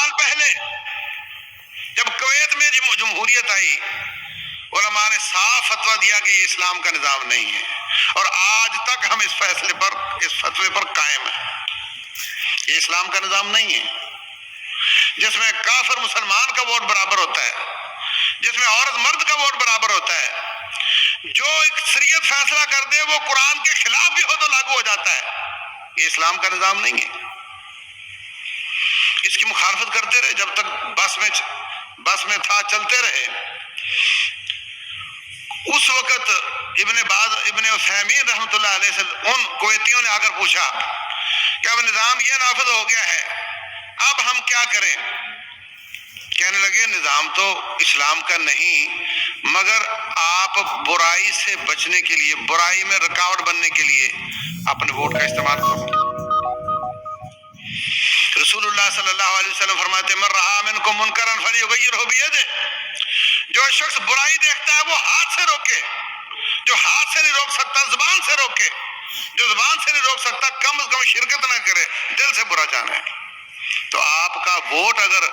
سال پہلے جب کویت میں جمہوریت آئی، علماء نے صاف فتویٰ دیا کہ یہ اسلام کا نظام نہیں ہے، اور آج تک ہم اس فیصلے پر، اس فتوے پر قائم ہیں۔ یہ اسلام کا نظام نہیں ہے جس میں کافر مسلمان کا ووٹ برابر ہوتا ہے، جس میں عورت مرد کا ووٹ برابر ہوتا ہے، جو اکثریت فیصلہ کر دے وہ قرآن کے خلاف بھی ہو تو لاگو ہو جاتا ہے۔ یہ اسلام کا نظام نہیں ہے۔ اس کی مخالفت کرتے رہے جب تک بس میں تھا، چلتے رہے۔ اس وقت ابن عثیمین رحمۃ اللہ علیہ سے ان کویتیوں نے آ کر پوچھا کہ اب نظام یہ نافذ ہو گیا ہے، اب ہم کیا کریں؟ کہنے لگے نظام تو اسلام کا نہیں، مگر آپ برائی سے بچنے کے لیے، برائی میں رکاوٹ بننے کے لیے اپنے ووٹ کا استعمال کرو۔ رسول اللہ صلی اللہ علیہ وسلم فرماتے من رأى منکم منکرا فلیغیرہ بیدہ، جو شخص برائی دیکھتا ہے وہ ہاتھ سے روکے، جو ہاتھ سے نہیں روک سکتا زبان سے روکے، جو زبان سے نہیں روک سکتا کم از کم شرکت نہ کرے، دل سے برا جانے۔ تو آپ کا ووٹ اگر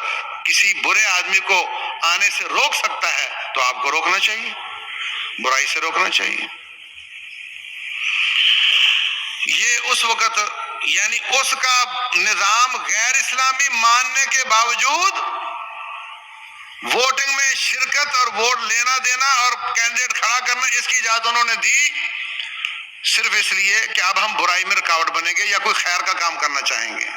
کسی برے آدمی کو آنے سے روک سکتا ہے تو آپ کو روکنا چاہیے، برائی سے روکنا چاہیے۔ یہ اس وقت، یعنی اس کا نظام غیر اسلامی ماننے کے باوجود ووٹنگ میں شرکت اور ووٹ لینا دینا اور کینڈیڈیٹ کھڑا کرنا، اس کی اجازت انہوں نے دی صرف اس لیے کہ اب ہم برائی میں رکاوٹ بنیں گے یا کوئی خیر کا کام کرنا چاہیں گے۔